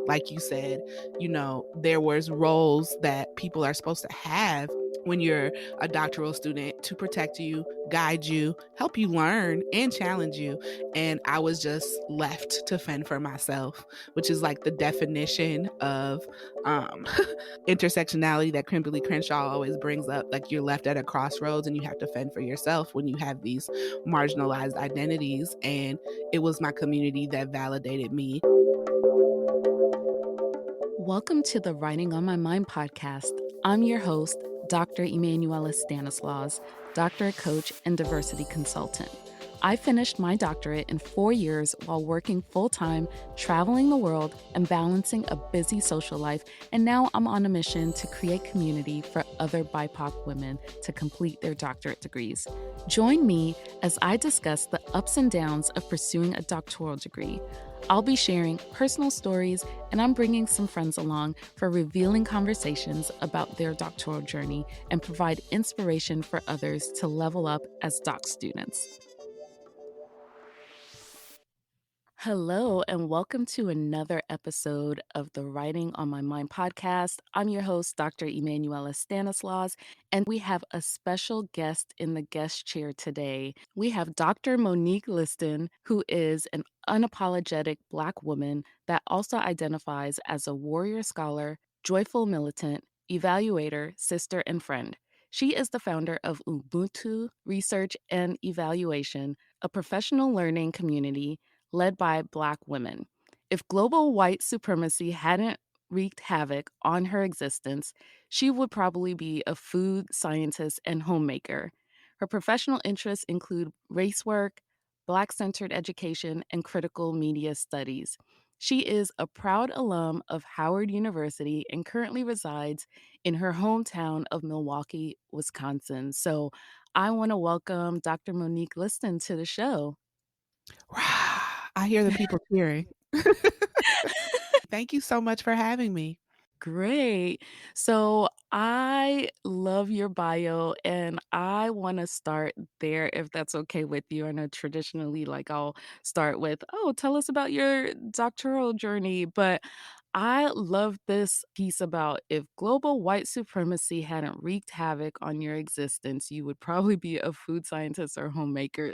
like you said, there was roles that people are supposed to have when you're a doctoral student to protect you, guide you, help you learn, and challenge you. And I was just left to fend for myself, which is like the definition of intersectionality that Kimberly Crenshaw always brings up. Like, you're left at a crossroads and you have to fend for yourself when you have these marginalized identities. And it was my community that validated me. Welcome to the Writing on My Mind podcast. I'm your host, Dr. Emanuela Stanislaus, doctorate coach and diversity consultant. I finished my doctorate in 4 years while working full-time, traveling the world, and balancing a busy social life, and now I'm on a mission to create community for other BIPOC women to complete their doctorate degrees. Join me as I discuss the ups and downs of pursuing a doctoral degree. I'll be sharing personal stories, and I'm bringing some friends along for revealing conversations about their doctoral journey and provide inspiration for others to level up as doc students. Hello, and welcome to another episode of the Writing on My Mind podcast. I'm your host, Dr. Emanuela Stanislaus, and we have a special guest in the guest chair today. We have Dr. Monique Liston, who is an unapologetic Black woman that also identifies as a warrior scholar, joyful militant, evaluator, sister, and friend. She is the founder of UBUNTU Research and Evaluation, a professional learning community led by Black women. If global white supremacy hadn't wreaked havoc on her existence, she would probably be a food scientist and homemaker. Her professional interests include race work, Black-centered education, and critical media studies. She is a proud alum of Howard University and currently resides in her hometown of Milwaukee, Wisconsin. So I want to welcome Dr. Monique Liston to the show. I hear the people cheering. Thank you so much for having me. Great. So I love your bio and I want to start there if that's okay with you. I know traditionally, like, I'll start with, oh, tell us about your doctoral journey. But I love this piece about if global white supremacy hadn't wreaked havoc on your existence, you would probably be a food scientist or homemaker.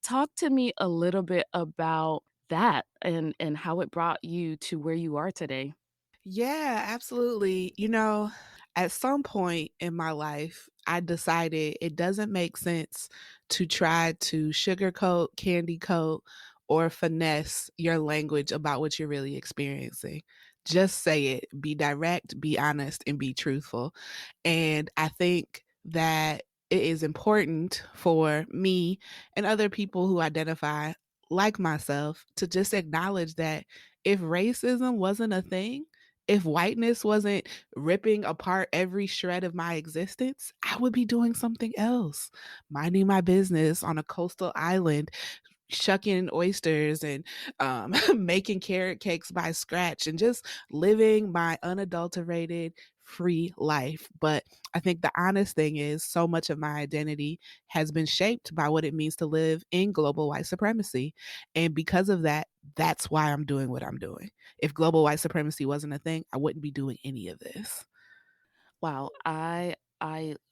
Talk to me a little bit about that and how it brought you to where you are today. Yeah, absolutely. At some point in my life, I decided it doesn't make sense to try to sugarcoat, candy coat, or finesse your language about what you're really experiencing. Just say it, be direct, be honest, and be truthful. And I think that it is important for me and other people who identify like myself to just acknowledge that if racism wasn't a thing, if whiteness wasn't ripping apart every shred of my existence, I would be doing something else, minding my business on a coastal island, shucking oysters and making carrot cakes by scratch and just living my unadulterated, free life. But I think the honest thing is, so much of my identity has been shaped by what it means to live in global white supremacy. And because of that, that's why I'm doing what I'm doing. If global white supremacy wasn't a thing, I wouldn't be doing any of this. Wow, I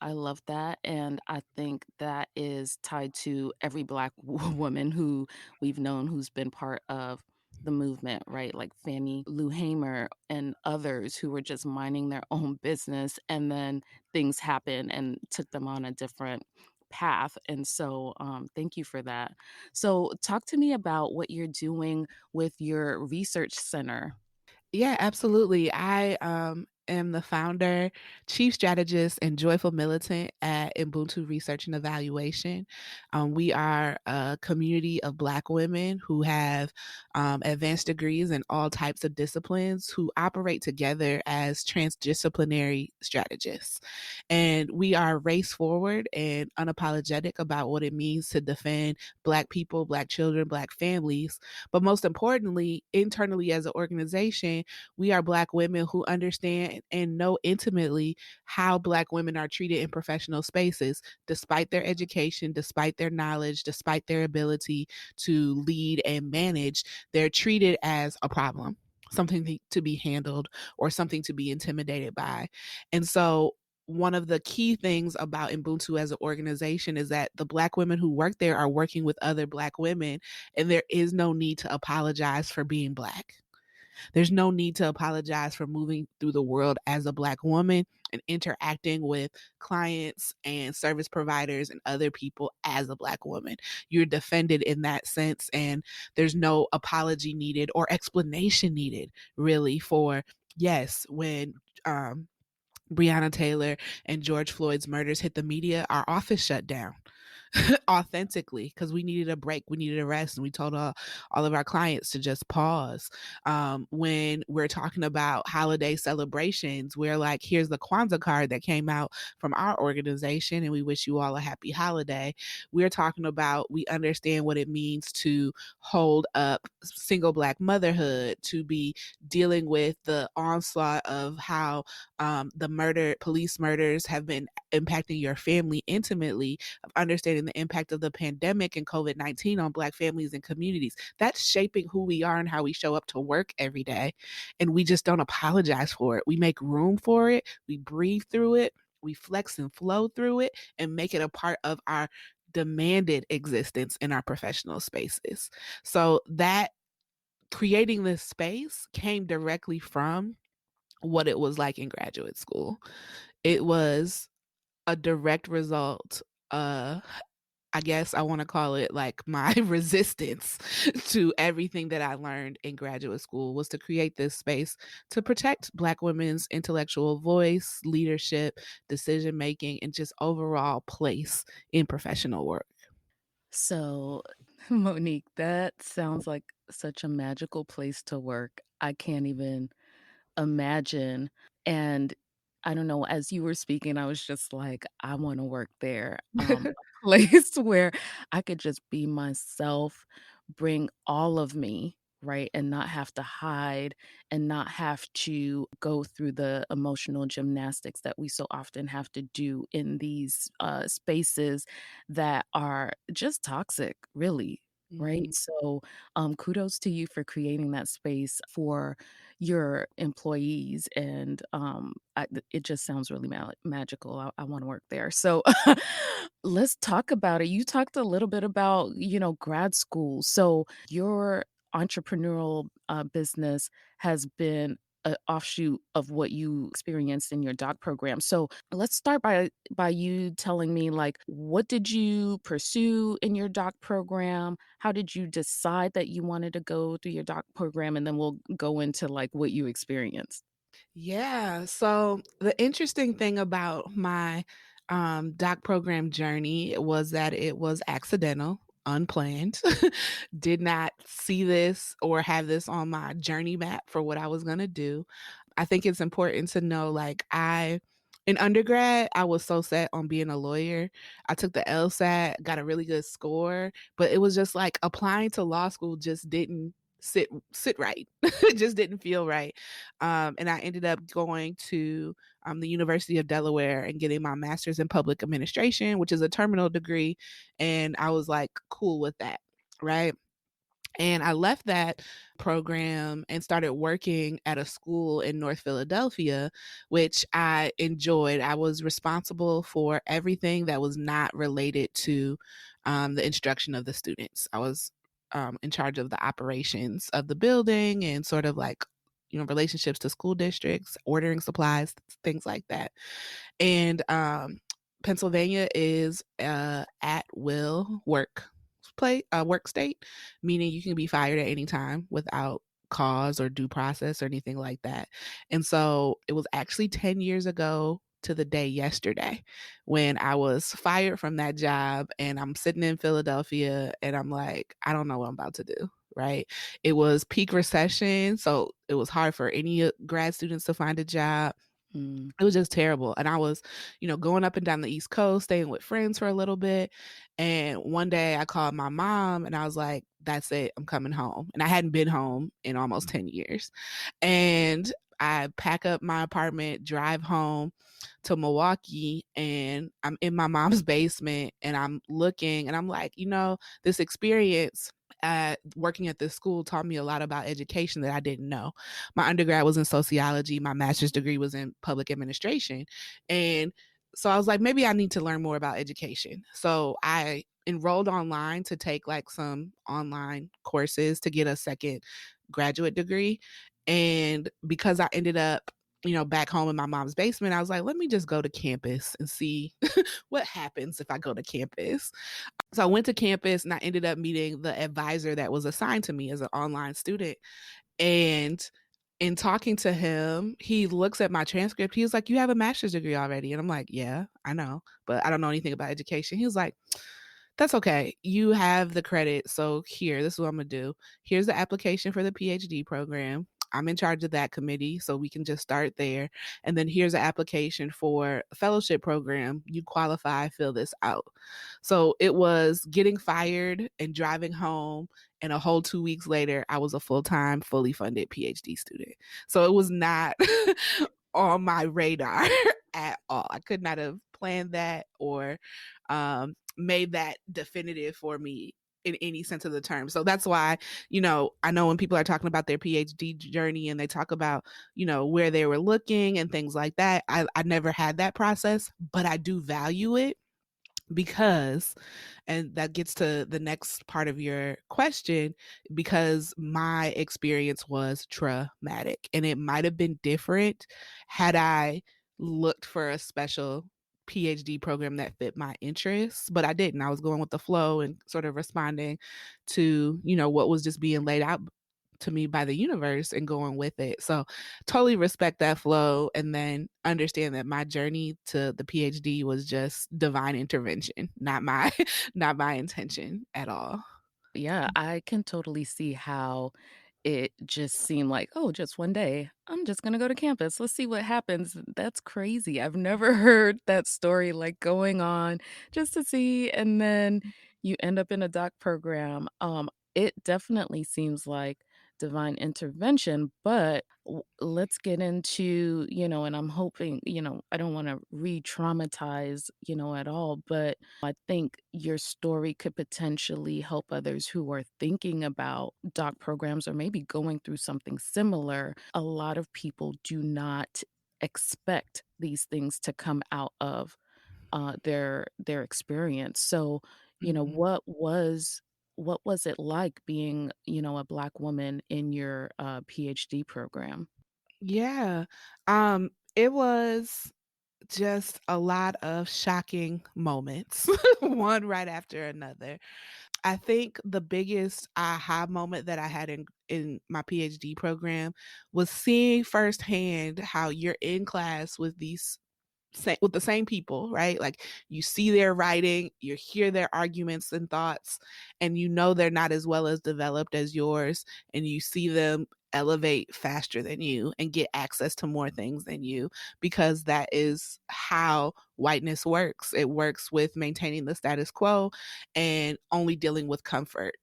love that, and I think that is tied to every Black woman who we've known who's been part of the movement, right? Like Fannie Lou Hamer and others who were just minding their own business, and then things happened and took them on a different path. And so, thank you for that. So, talk to me about what you're doing with your research center. Yeah, absolutely. I am the founder, chief strategist, and joyful militant at UBUNTU Research and Evaluation. We are a community of Black women who have advanced degrees in all types of disciplines who operate together as transdisciplinary strategists. And we are race forward and unapologetic about what it means to defend Black people, Black children, Black families. But most importantly, internally as an organization, we are Black women who understand and know intimately how Black women are treated in professional spaces, despite their education, despite their knowledge, despite their ability to lead and manage. They're treated as a problem. something to be handled or something to be intimidated by. And so one of the key things about Ubuntu as an organization is that the Black women who work there are working with other Black women, and there is no need to apologize for being Black. There's no need to apologize for moving through the world as a Black woman and interacting with clients and service providers and other people as a Black woman. You're defended in that sense, and there's no apology needed or explanation needed, really, for yes, when Breonna Taylor and George Floyd's murders hit the media, our office shut down authentically because we needed a break, we needed a rest, and we told all of our clients to just pause. When we're talking about holiday celebrations, we're like, here's the Kwanzaa card that came out from our organization, and we wish you all a happy holiday. We're talking about, we understand what it means to hold up single Black motherhood, to be dealing with the onslaught of how police murders have been impacting your family intimately, of understanding the impact of the pandemic and COVID-19 on Black families and communities. That's shaping who we are and how we show up to work every day. And we just don't apologize for it. We make room for it, we breathe through it, we flex and flow through it, and make it a part of our demanded existence in our professional spaces. So that creating this space came directly from what it was like in graduate school. It was a direct result, I guess I want to call it like my resistance to everything that I learned in graduate school, was to create this space to protect Black women's intellectual voice, leadership, decision making, and just overall place in professional work. So, Monique, that sounds like such a magical place to work. I can't even imagine. And I don't know, as you were speaking, I was just like, I wanna work there. A place where I could just be myself, bring all of me, right, and not have to hide and not have to go through the emotional gymnastics that we so often have to do in these, spaces that are just toxic, really, right? Mhm. So, kudos to you for creating that space for your employees, and, it just sounds really magical. I wanna work there. So, let's talk about it. You talked a little bit about, grad school. So, your entrepreneurial, business has been an offshoot of what you experienced in your doc program. So, let's start by you telling me, like, what did you pursue in your doc program? How did you decide that you wanted to go through your doc program? And then we'll go into, like, what you experienced. Yeah. So the interesting thing about my doc program journey was that it was accidental, unplanned. Did not see this or have this on my journey map for what I was going to do. I think it's important to know, like, in undergrad, I was so set on being a lawyer. I took the LSAT, got a really good score, but it was just like applying to law school just didn't sit right. It just didn't feel right. And I ended up going to the University of Delaware and getting my master's in public administration, which is a terminal degree. And I was like, cool with that. Right. And I left that program and started working at a school in North Philadelphia, which I enjoyed. I was responsible for everything that was not related to the instruction of the students. I was in charge of the operations of the building and sort of like, relationships to school districts, ordering supplies, things like that. And Pennsylvania is at will work state, meaning you can be fired at any time without cause or due process or anything like that. And so it was actually 10 years ago to the day yesterday when I was fired from that job, and I'm sitting in Philadelphia and I'm like, I don't know what I'm about to do. Right. It was peak recession. So it was hard for any grad students to find a job. Mm. It was just terrible, and I was, going up and down the East Coast, staying with friends for a little bit, and one day I called my mom and I was like, "That's it, I'm coming home," and I hadn't been home in almost 10 years, and I pack up my apartment, drive home to Milwaukee, and I'm in my mom's basement, and I'm looking, and I'm like, "This experience working at this school taught me a lot about education that I didn't know. My undergrad was in sociology, my master's degree was in public administration. And so I was like, maybe I need to learn more about education. So I enrolled online to take like some online courses to get a second graduate degree. And because I ended up, back home in my mom's basement, I was like, let me just go to campus and see what happens if I go to campus. So I went to campus and I ended up meeting the advisor that was assigned to me as an online student. And in talking to him, he looks at my transcript. He was like, "You have a master's degree already." And I'm like, "Yeah, I know, but I don't know anything about education." He was like, "That's okay. You have the credit. So here, this is what I'm gonna do. Here's the application for the PhD program. I'm in charge of that committee, so we can just start there. And then here's an application for a fellowship program. You qualify, fill this out." So it was getting fired and driving home. And a whole 2 weeks later, I was a full time, fully funded PhD student. So it was not on my radar at all. I could not have planned that or made that definitive for me in any sense of the term. So that's why, I know when people are talking about their PhD journey and they talk about, where they were looking and things like that, I never had that process, but I do value it because, and that gets to the next part of your question, because my experience was traumatic and it might have been different had I looked for a special PhD program that fit my interests, but I didn't. I was going with the flow and sort of responding to, what was just being laid out to me by the universe and going with it. So totally respect that flow and then understand that my journey to the PhD was just divine intervention, not my not my intention at all. Yeah, I can totally see how it just seemed like, "Oh, just one day. I'm just gonna go to campus. Let's see what happens." That's crazy. I've never heard that story, like, going on just to see, and then you end up in a doc program. It definitely seems like divine intervention, but let's get into, and I'm hoping, I don't wanna re-traumatize, at all, but I think your story could potentially help others who are thinking about doc programs or maybe going through something similar. A lot of people do not expect these things to come out of their experience. So, Mhm. what was it like being, a Black woman in your PhD program? Yeah. It was just a lot of shocking moments, one right after another. I think the biggest aha moment that I had in my PhD program was seeing firsthand how you're in class with with the same people, right? Like you see their writing, you hear their arguments and thoughts, and you know they're not as well as developed as yours, and you see them elevate faster than you and get access to more things than you because that is how whiteness works. It works with maintaining the status quo and only dealing with comfort.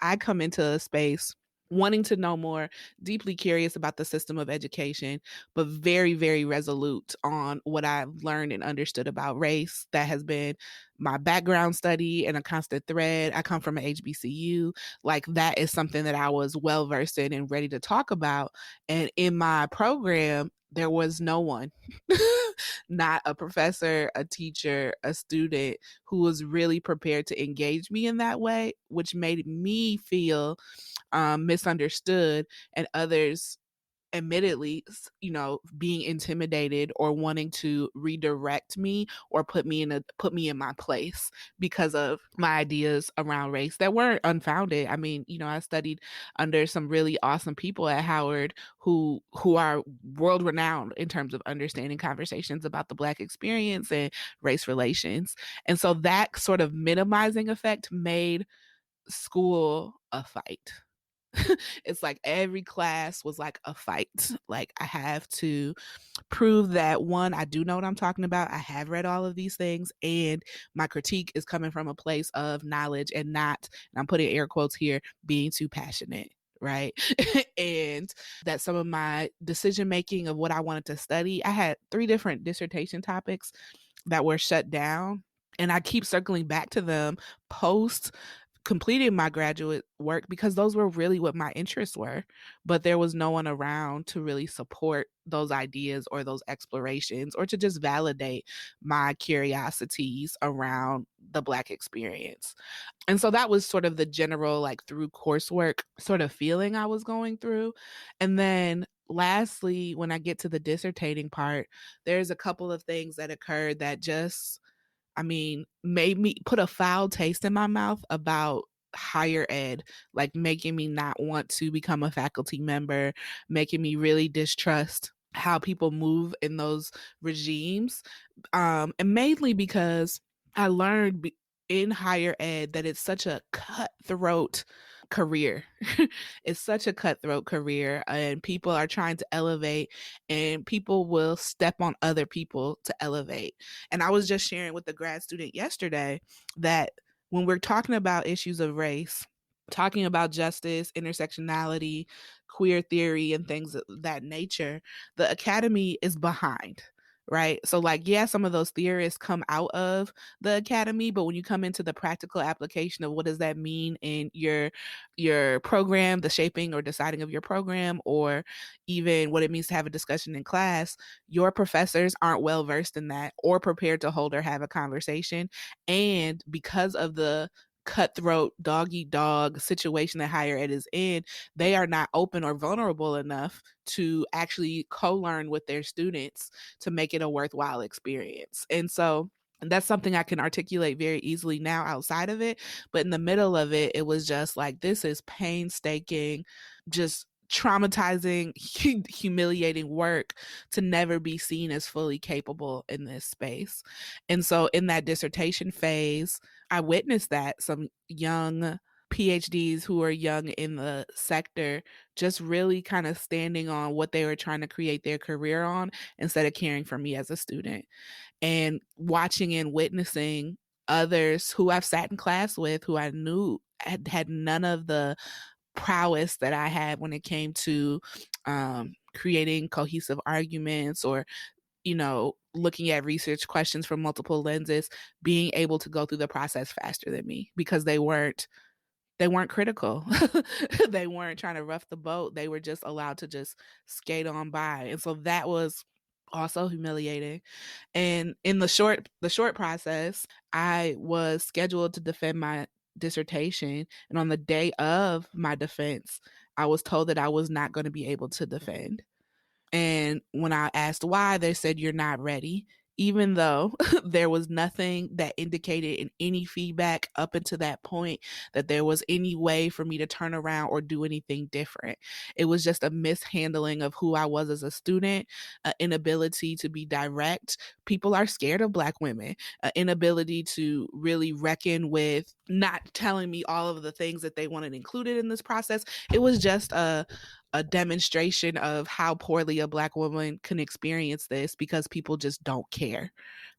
I come into a space wanting to know more, deeply curious about the system of education, but very, very resolute on what I've learned and understood about race. That has been my background study and a constant thread. I come from an HBCU. Like that is something that I was well versed in and ready to talk about. And in my program, there was no one, not a professor, a teacher, a student who was really prepared to engage me in that way, which made me feel misunderstood and others admittedly being intimidated or wanting to redirect me or put me in my place because of my ideas around race that weren't unfounded. I mean, I studied under some really awesome people at Howard who are world renowned in terms of understanding conversations about the Black experience and race relations. And so that sort of minimizing effect made school a fight. It's like every class was like a fight. Like I have to prove that one, I do know what I'm talking about. I have read all of these things, and my critique is coming from a place of knowledge and not, and I'm putting air quotes here, being too passionate. Right. And that some of my decision making of what I wanted to study, I had 3 different dissertation topics that were shut down. And I keep circling back to them post completed my graduate work because those were really what my interests were, but there was no one around to really support those ideas or those explorations or to just validate my curiosities around the Black experience. And so that was sort of the general, like, through coursework sort of feeling I was going through. And then lastly, when I get to the dissertating part, there's a couple of things that occurred that just, I mean, made me put a foul taste in my mouth about higher ed, like making me not want to become a faculty member, making me really distrust how people move in those regimes. And mainly because I learned in higher ed that it's such a cutthroat career. It's such a cutthroat career, and people are trying to elevate, and people will step on other people to elevate. And I was just sharing with the grad student yesterday that when we're talking about issues of race, talking about justice, intersectionality, queer theory, and things of that nature, the academy is behind. Right. So, like, yeah, some of those theorists come out of the academy, but when you come into the practical application of what does that mean in your program, the shaping or deciding of your program, or even what it means to have a discussion in class, your professors aren't well versed in that or prepared to hold or have a conversation. And because of the cutthroat dog eat dog situation that higher ed is in, they are not open or vulnerable enough to actually co-learn with their students to make it a worthwhile experience. And so that's something I can articulate very easily now outside of it. But in the middle of it, it was just like, this is painstaking, just traumatizing, humiliating work to never be seen as fully capable in this space. And so in that dissertation phase, I witnessed that some young PhDs who are young in the sector just really kind of standing on what they were trying to create their career on instead of caring for me as a student, and watching and witnessing others who I've sat in class with who I knew had none of the prowess that I had when it came to creating cohesive arguments or, looking at research questions from multiple lenses, being able to go through the process faster than me because they weren't critical. They weren't trying to rough the boat. They were just allowed to just skate on by. And so that was also humiliating. And in the short process, I was scheduled to defend my dissertation, and on the day of my defense, I was told that I was not going to be able to defend. And when I asked why, they said, "You're not ready." Even though there was nothing that indicated in any feedback up until that point that there was any way for me to turn around or do anything different. It was just a mishandling of who I was as a student, an inability to be direct. People are scared of Black women, an inability to really reckon with not telling me all of the things that they wanted included in this process. It was just a demonstration of how poorly a Black woman can experience this because people just don't care.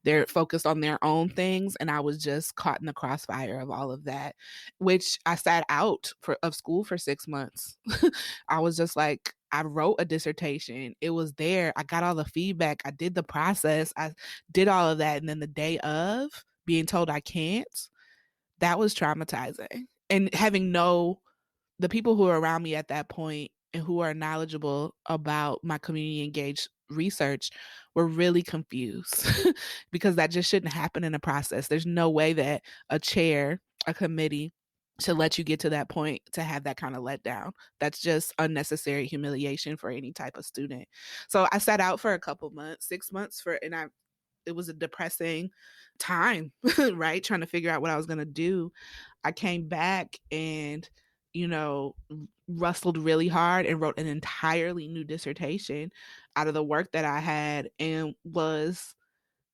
They're focused on their own things, and I was just caught in the crossfire of all of that, which I sat out of school for 6 months. I was just like, I wrote a dissertation. It was there. I got all the feedback. I did the process. I did all of that. And then the day of being told I can't, that was traumatizing. And having the people who are around me at that point and who are knowledgeable about my community engaged research were really confused because that just shouldn't happen in a process. There's no way that a chair, a committee should let you get to that point to have that kind of letdown. That's just unnecessary humiliation for any type of student. So I sat out for a couple months, 6 months and it was a depressing time, right? Trying to figure out what I was going to do. I came back and, you know, rustled really hard and wrote an entirely new dissertation out of the work that I had, and was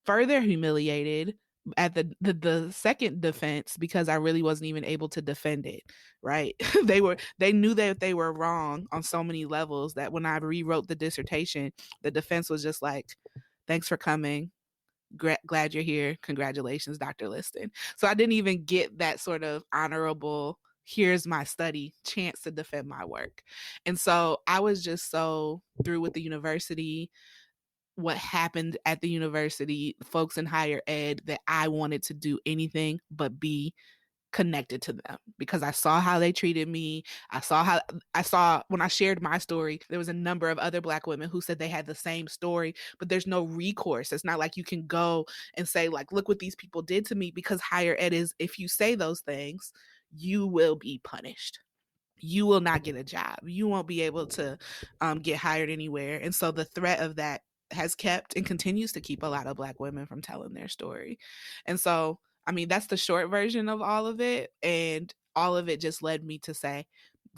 further humiliated at the second defense because I really wasn't even able to defend it, right? They knew that they were wrong on so many levels that when I rewrote the dissertation, the defense was just like, "Thanks for coming. Glad you're here. Congratulations, Dr. Liston." So I didn't even get that sort of honorable, here's my study chance to defend my work. And so I was just so through with the university, what happened at the university, folks in higher ed, that I wanted to do anything but be connected to them because I saw how they treated me. I saw when I shared my story, there was a number of other Black women who said they had the same story, but there's no recourse. It's not like you can go and say, like, look what these people did to me, because higher ed is, if you say those things, you will be punished. You will not get a job. You won't be able to get hired anywhere. And so the threat of that has kept and continues to keep a lot of Black women from telling their story. And so, I mean, that's the short version of all of it. And all of it just led me to say,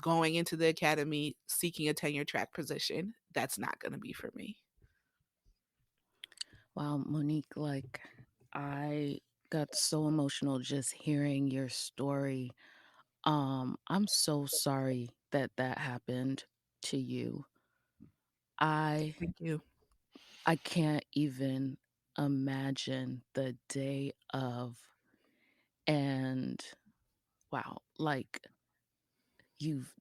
going into the academy, seeking a tenure track position, that's not going to be for me. Wow, Monique, like I got so emotional just hearing your story. I'm so sorry that that happened to you. I Thank you. I can't even imagine the day of. And wow, like you've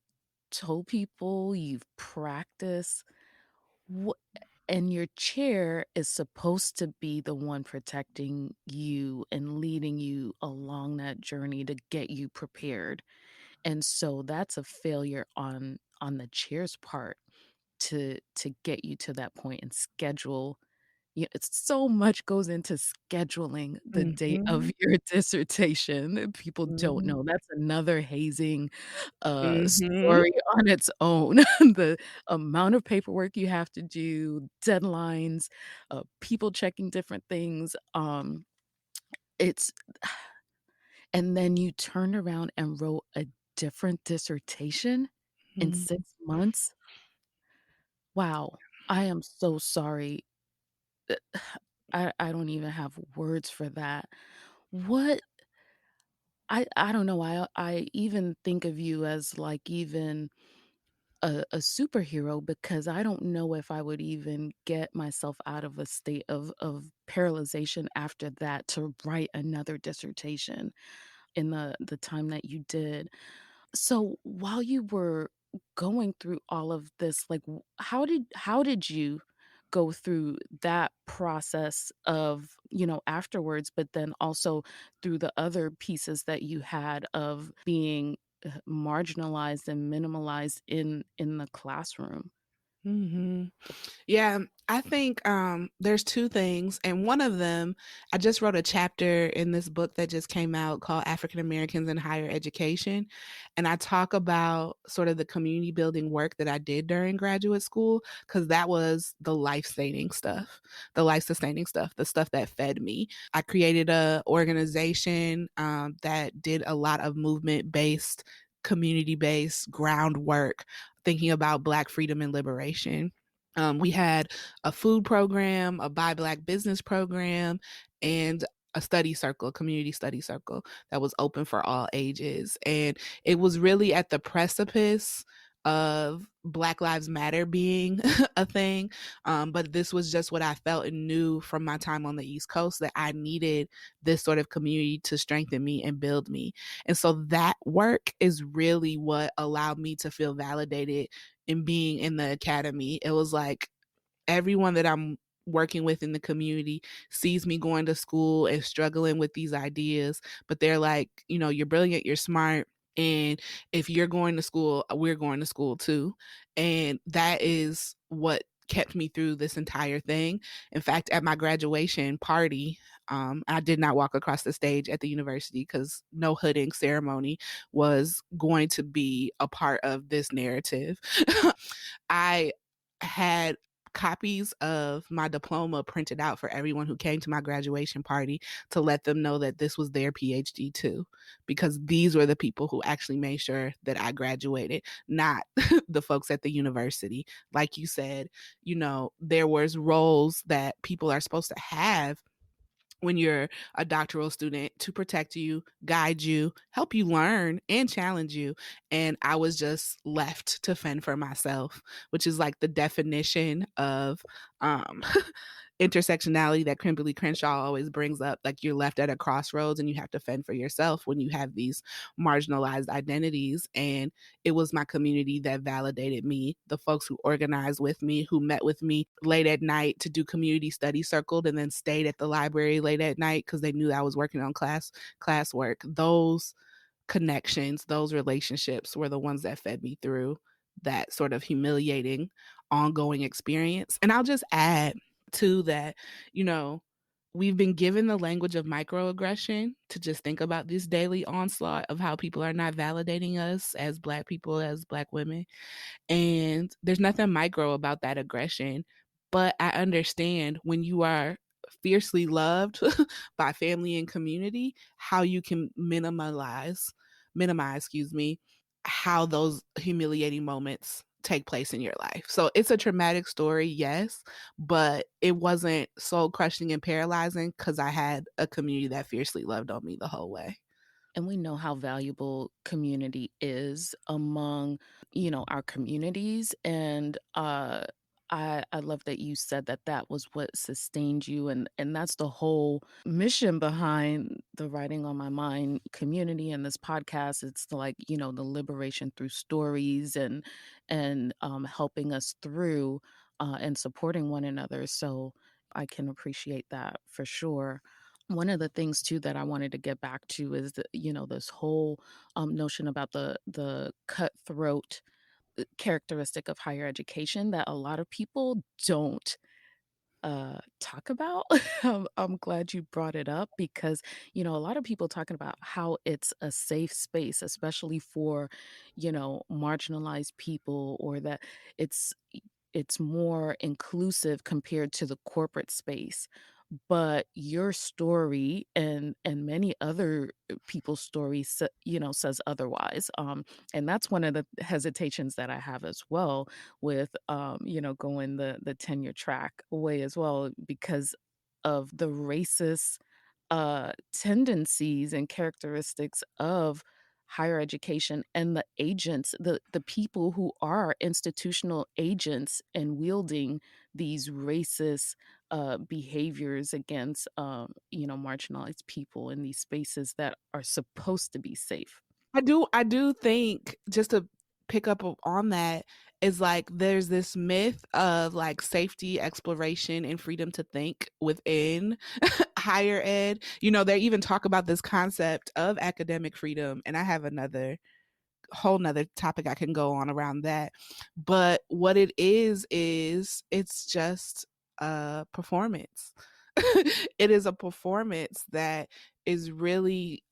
told people, you've practiced, wh- and your chair is supposed to be the one protecting you and leading you along that journey to get you prepared. And so that's a failure on the chair's part to get you to that point and schedule. It's so much goes into scheduling the date of Mhm. your dissertation that people don't Mhm. know. That's another hazing, Mhm. story on its own. The amount of paperwork you have to do, deadlines, people checking different things, it's and then you turned around and wrote a different dissertation in Mhm. 6 months? Wow, I am so sorry. Uh, I don't even have words for that. What I don't know, I even think of you as, like, even a superhero because I don't know if I would even get myself out of a state of paralyzation after that to write another dissertation in the time that you did. So, while you were going through all of this, like, how did you go through that process of, afterwards, but then also through the other pieces that you had of being, marginalized and minimalized in the classroom? Mhm. Yeah, I think there's two things, and one of them, I just wrote a chapter in this book that just came out called African Americans in Higher Education, and I talk about sort of the community building work that I did during graduate school because that was the life sustaining stuff, the stuff that fed me. I created a organization that did a lot of movement based, community based groundwork, thinking about Black freedom and liberation. We had a food program, a Buy Black business program, and a study circle, a community study circle that was open for all ages. And it was really at the precipice of Black Lives Matter being a thing. But this was just what I felt and knew from my time on the East Coast, that I needed this sort of community to strengthen me and build me. And so that work is really what allowed me to feel validated in being in the academy. It was like everyone that I'm working with in the community sees me going to school and struggling with these ideas, but they're like, you're brilliant, you're smart. And if you're going to school, we're going to school too. And that is what kept me through this entire thing. In fact, at my graduation party, I did not walk across the stage at the university because no hooding ceremony was going to be a part of this narrative. I had copies of my diploma printed out for everyone who came to my graduation party to let them know that this was their PhD too, because these were the people who actually made sure that I graduated, not the folks at the university. Like you said, there was roles that people are supposed to have when you're a doctoral student to protect you, guide you, help you learn, and challenge you. And I was just left to fend for myself, which is like the definition of um, intersectionality that Kimberly Crenshaw always brings up. Like, you're left at a crossroads and you have to fend for yourself when you have these marginalized identities. And it was my community that validated me, the folks who organized with me, who met with me late at night to do community study circled and then stayed at the library late at night because they knew I was working on classwork. Those connections, those relationships were the ones that fed me through that sort of humiliating ongoing experience. And I'll just add to that, you know, we've been given the language of microaggression to just think about this daily onslaught of how people are not validating us as Black people, as Black women. And there's nothing micro about that aggression. But I understand when you are fiercely loved by family and community, how you can minimize, excuse me, how those humiliating moments take place in your life. So it's a traumatic story, yes, but it wasn't soul crushing and paralyzing because I had a community that fiercely loved on me the whole way. And we know how valuable community is among, you know, our communities. And I love that you said that that was what sustained you, and that's the whole mission behind the Writing on My Mind community and this podcast. It's like, you know, the liberation through stories and helping us through and supporting one another. So I can appreciate that for sure. One of the things too that I wanted to get back to is the, you know, this whole notion about the cutthroat characteristic of higher education that a lot of people don't talk about. I'm glad you brought it up because, you know, a lot of people talking about how it's a safe space, especially for, you know, marginalized people, or that it's it's more inclusive compared to the corporate space. But your story and many other people's stories you know, says otherwise, and that's one of the hesitations that I have as well with, you know, going the tenure track way as well, because of the racist tendencies and characteristics of higher education and the agents, the people who are institutional agents and wielding these racist behaviors against, you know, marginalized people in these spaces that are supposed to be safe. I do think, just to pick up on that, is like there's this myth of like safety, exploration, and freedom to think within higher ed. You know, they even talk about this concept of academic freedom, and I have another whole nother topic I can go on around that. But what it is it's just a performance. It is a performance that is really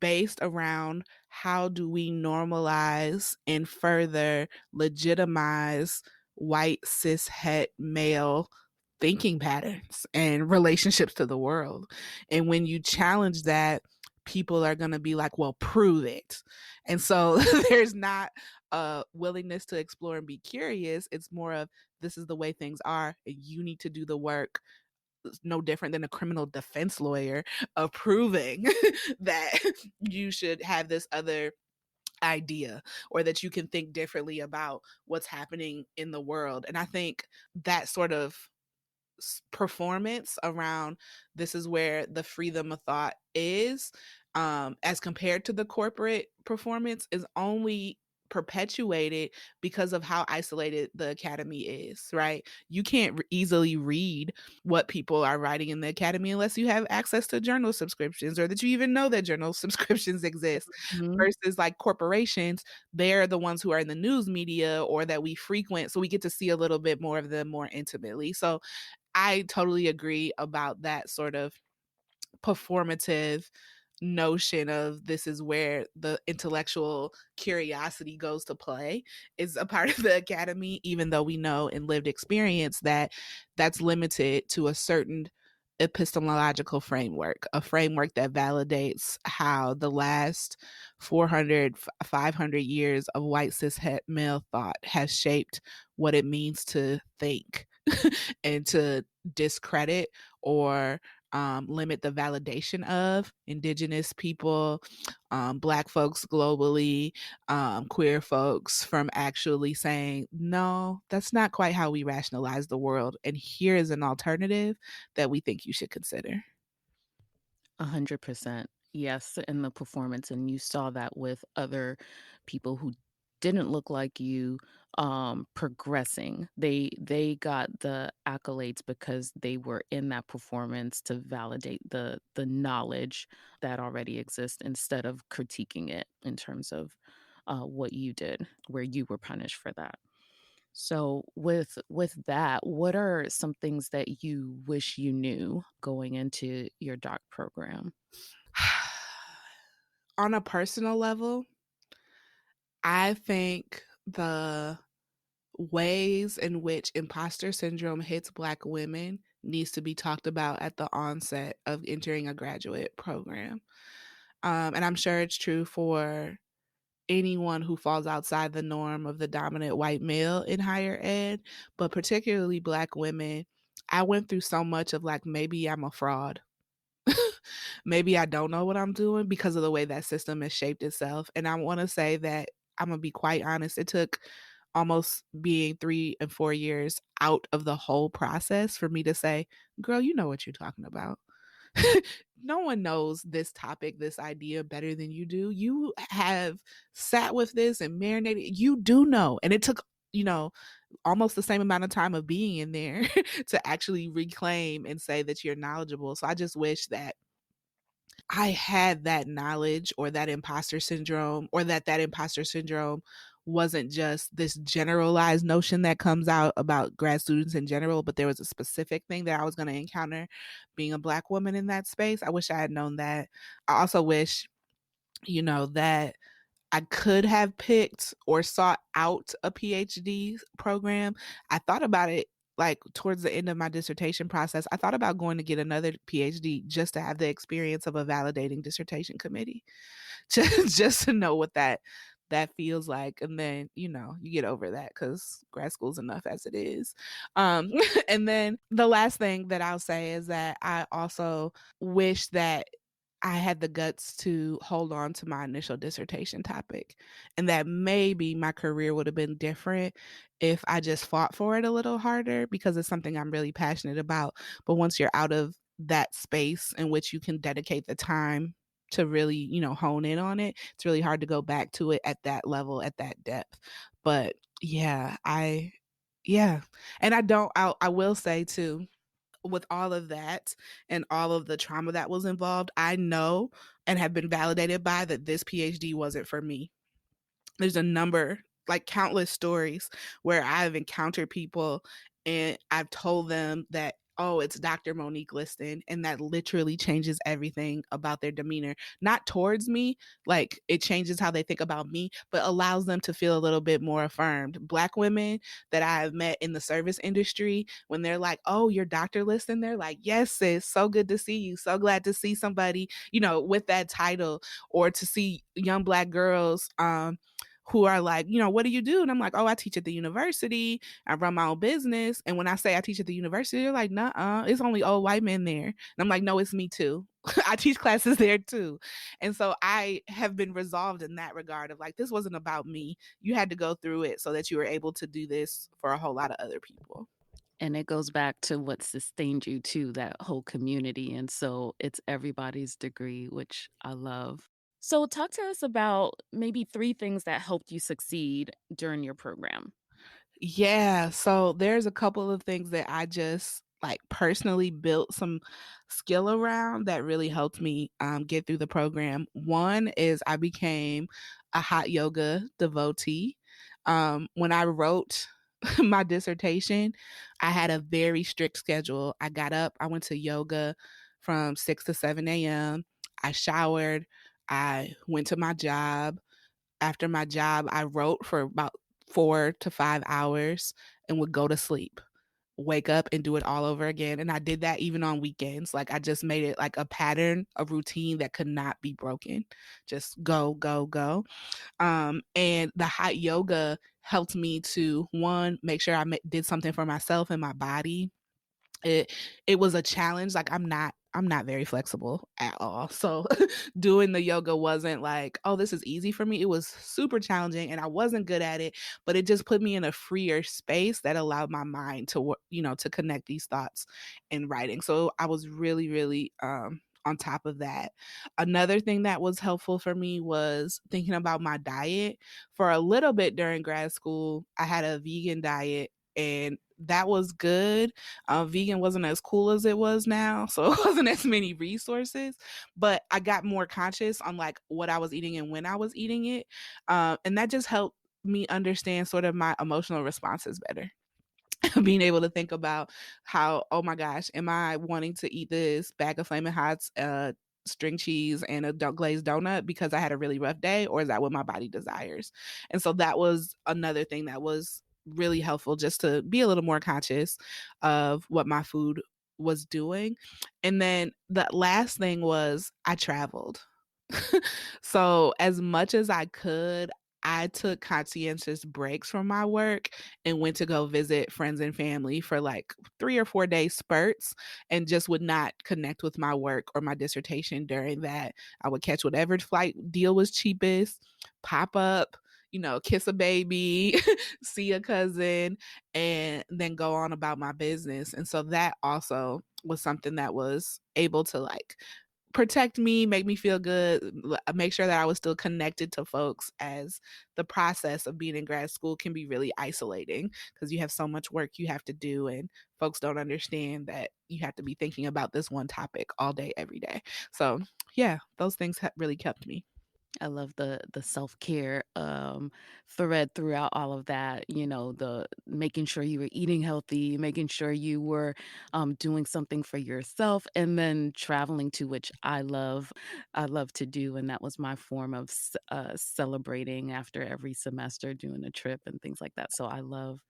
based around how do we normalize and further legitimize white cis het male thinking patterns and relationships to the world. And when you challenge that, people are going to be like, well, prove it. And so there's not a willingness to explore and be curious. It's more of this is the way things are, and you need to do the work. It's no different than a criminal defense lawyer of proving that you should have this other idea or that you can think differently about what's happening in the world. And I think that sort of performance around this is where the freedom of thought is, as compared to the corporate performance, is only perpetuated because of how isolated the academy is, right? You can't easily read what people are writing in the academy unless you have access to journal subscriptions or that you even know that journal subscriptions exist. Mhm. Versus like corporations, they're the ones who are in the news media or that we frequent, so we get to see a little bit more of them more intimately. So I totally agree about that sort of performative notion of this is where the intellectual curiosity goes to play is a part of the academy, even though we know in lived experience that that's limited to a certain epistemological framework, a framework that validates how the last 400, 500 years of white cis het male thought has shaped what it means to think and to discredit or limit the validation of indigenous people, black folks globally, queer folks from actually saying, no, that's not quite how we rationalize the world. And here is an alternative that we think you should consider. 100%. Yes, in the performance, and you saw that with other people who didn't look like you progressing. They got the accolades because they were in that performance to validate the knowledge that already exists instead of critiquing it in terms of what you did, where you were punished for that. So with that, what are some things that you wish you knew going into your doc program? On a personal level, I think the ways in which imposter syndrome hits Black women needs to be talked about at the onset of entering a graduate program. And I'm sure it's true for anyone who falls outside the norm of the dominant white male in higher ed, but particularly Black women. I went through so much of like, maybe I'm a fraud. Maybe I don't know what I'm doing because of the way that system has shaped itself. And I want to say that I'm going to be quite honest. It took almost being 3 and 4 years out of the whole process for me to say, girl, you know what you're talking about. No one knows this topic, this idea better than you do. You have sat with this and marinated. You do know. And it took, you know, almost the same amount of time of being in there to actually reclaim and say that you're knowledgeable. So I just wish that I had that knowledge or that imposter syndrome, or that imposter syndrome wasn't just this generalized notion that comes out about grad students in general, but there was a specific thing that I was going to encounter being a Black woman in that space. I wish I had known that. I also wish, that I could have picked or sought out a PhD program. I thought about it like towards the end of my dissertation process. I thought about going to get another PhD just to have the experience of a validating dissertation committee, just to know what that feels like. And then, you get over that because grad school's enough as it is. Um, and then the last thing that I'll say is that I also wish that I had the guts to hold on to my initial dissertation topic, and that maybe my career would have been different if I just fought for it a little harder because it's something I'm really passionate about. But once you're out of that space in which you can dedicate the time to really, hone in on it, it's really hard to go back to it at that level, at that depth. But yeah. And I will say too, with all of that and all of the trauma that was involved, I know and have been validated by that this PhD wasn't for me. There's a number, like countless stories where I've encountered people and I've told them that, oh, it's Dr. Monique Liston. And that literally changes everything about their demeanor, not towards me, like it changes how they think about me, but allows them to feel a little bit more affirmed. Black women that I have met in the service industry, when they're like, oh, you're Dr. Liston, they're like, yes, sis, so good to see you. So glad to see somebody, with that title, or to see young Black girls, who are like, what do you do? And I'm like, oh, I teach at the university. I run my own business. And when I say I teach at the university, they're like, nah, it's only old white men there. And I'm like, no, it's me too. I teach classes there too. And so I have been resolved in that regard of like, this wasn't about me. You had to go through it so that you were able to do this for a whole lot of other people. And it goes back to what sustained you to that whole community, and so it's everybody's degree, which I love. So talk to us about maybe 3 things that helped you succeed during your program. Yeah, so there's a couple of things that I just like personally built some skill around that really helped me get through the program. One is I became a hot yoga devotee. When I wrote my dissertation, I had a very strict schedule. I got up, I went to yoga from 6 to 7 a.m. I showered, I went to my job. After my job, I wrote for about 4 to 5 hours and would go to sleep, wake up and do it all over again. And I did that even on weekends. Like I just made it like a pattern, a routine that could not be broken. Just go, go, go. And the hot yoga helped me to, one, make sure I did something for myself and my body. It was a challenge. Like I'm not very flexible at all. So doing the yoga wasn't like, oh, this is easy for me. It was super challenging and I wasn't good at it, but it just put me in a freer space that allowed my mind to to connect these thoughts in writing. So I was really really on top of that. Another thing that was helpful for me was thinking about my diet. For a little bit during grad school, I had a vegan diet and that was good. Vegan wasn't as cool as it was now, so it wasn't as many resources, but I got more conscious on like what I was eating and when I was eating it. And that just helped me understand sort of my emotional responses better. Being able to think about how, oh my gosh, am I wanting to eat this bag of Flamin' Hots, string cheese, and a glazed donut because I had a really rough day, or is that what my body desires? And so that was another thing that was really helpful, just to be a little more conscious of what my food was doing. And then the last thing was I traveled. So as much as I could, I took conscientious breaks from my work and went to go visit friends and family for like 3 or 4 day spurts, and just would not connect with my work or my dissertation during that. I would catch whatever flight deal was cheapest, pop up, kiss a baby, see a cousin, and then go on about my business. And so that also was something that was able to like protect me, make me feel good, make sure that I was still connected to folks, as the process of being in grad school can be really isolating because you have so much work you have to do and folks don't understand that you have to be thinking about this one topic all day every day. So, yeah, those things really kept me. I love the self-care, thread throughout all of that, the making sure you were eating healthy, making sure you were, doing something for yourself, and then traveling too, which I love to do, and that was my form of celebrating after every semester, doing a trip and things like that, so I love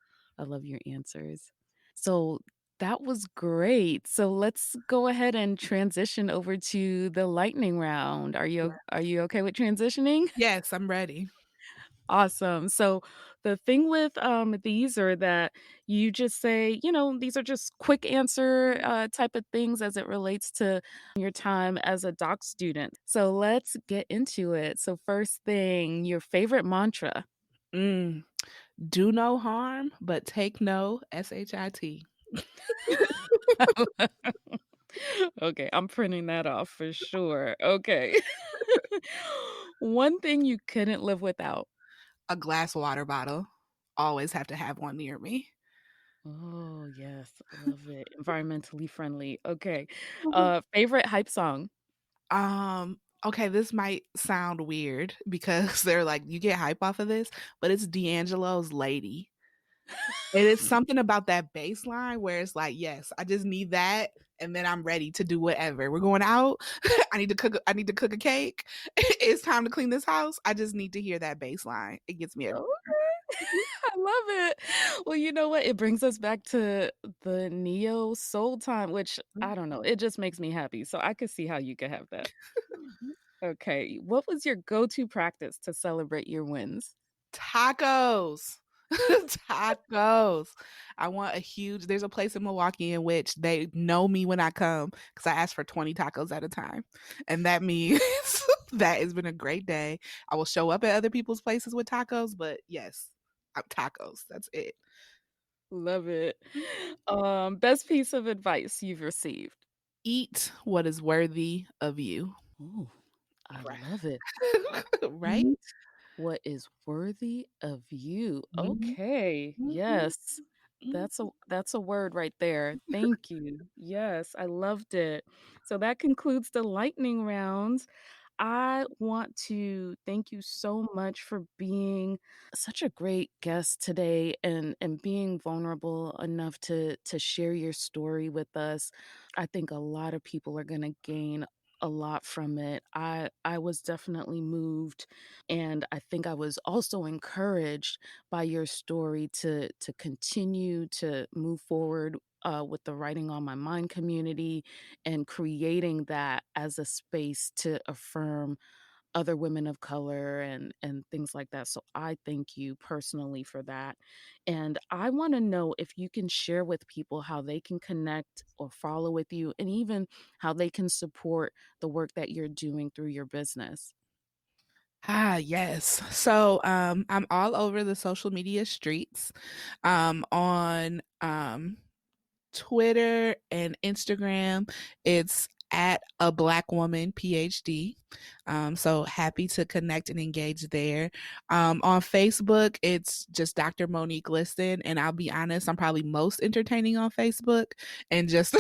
your answers. So that was great. So let's go ahead and transition over to the lightning round. Are you okay with transitioning? Yes, I'm ready. Awesome. So the thing with these are that you just say, these are just quick answer type of things as it relates to your time as a doc student. So let's get into it. So first thing, your favorite mantra. Mm, do no harm, but take no SHIT. Okay, I'm printing that off for sure. Okay. One thing you couldn't live without. A glass water bottle. Always have to have one near me. Oh, yes, love it. Environmentally friendly. Okay. Favorite hype song? Okay, this might sound weird because they're like, "You get hype off of this," but it's D'Angelo's "Lady." And it's something about that bass line where it's like, "Yes, I just need that, and then I'm ready to do whatever. We're going out. I need to cook a cake. It's time to clean this house. I just need to hear that bass line. It gets me every." Okay. I love it. Well, you know what? It brings us back to the neo soul time, which I don't know, it just makes me happy. So I could see how you could have that. Okay. What was your go-to practice to celebrate your wins? Tacos. Tacos. I want a huge there's a place in Milwaukee in which they know me when I come because I ask for 20 tacos at a time, and that means that has been a great day. I will show up at other people's places with tacos, but yes, tacos, that's it. Love it. Best piece of advice you've received? Eat what is worthy of you. Ooh, I Right. love it. Right? Eat what is worthy of you. Mhm, Okay. mhm, Yes. mhm. That's a word right there. Thank you. Yes, I loved it. So that concludes the lightning rounds. I want to thank you so much for being such a great guest today and being vulnerable enough to share your story with us. I think a lot of people are going to gain a lot from it. I was definitely moved, and I think I was also encouraged by your story to continue to move forward with the writing on my mind community and creating that as a space to affirm other women of color and things like that. So I thank you personally for that. And I want to know if you can share with people how they can connect or follow with you and even how they can support the work that you're doing through your business. Yes. So, I'm all over the social media streets, on, Twitter and Instagram. It's at a Black woman Ph.D. So happy to connect and engage there. On Facebook, it's just Dr. Monique Liston. And I'll be honest, I'm probably most entertaining on Facebook. And just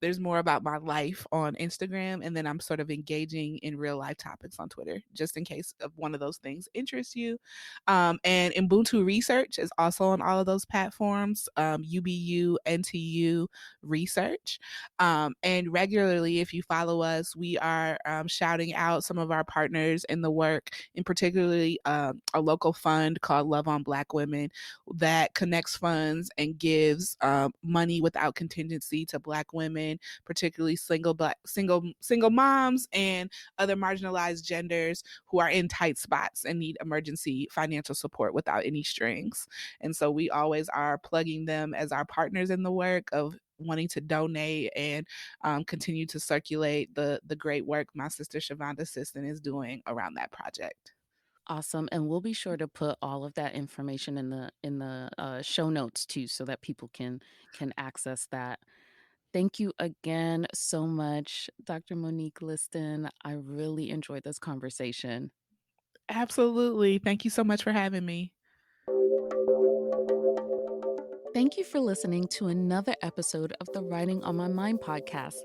there's more about my life on Instagram. And then I'm sort of engaging in real life topics on Twitter, just in case of one of those things interests you. And Ubuntu Research is also on all of those platforms, UBUNTU Research. And regularly, if you follow us, we are shouting out some of our partners in the work, in particularly a local fund called Love on Black Women that connects funds and gives money without contingency to Black women, particularly single moms and other marginalized genders who are in tight spots and need emergency financial support without any strings. And so we always are plugging them as our partners in the work of wanting to donate and continue to circulate the great work my sister Shavonda Siston is doing around that project. Awesome, and we'll be sure to put all of that information in the show notes too, so that people can access that. Thank you again so much, Dr. Monique Liston. I really enjoyed this conversation. Absolutely. Thank you so much for having me. Thank you for listening to another episode of the Writing on My Mind podcast.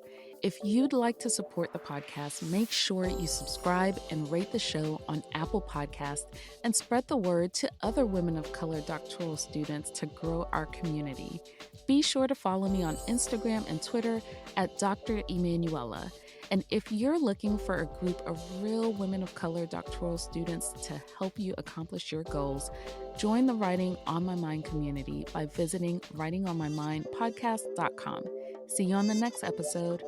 If you'd like to support the podcast, make sure you subscribe and rate the show on Apple Podcasts and spread the word to other women of color doctoral students to grow our community. Be sure to follow me on Instagram and Twitter at Dr. Emanuela. And if you're looking for a group of real women of color doctoral students to help you accomplish your goals, join the Writing on My Mind community by visiting writingonmymindpodcast.com. See you on the next episode.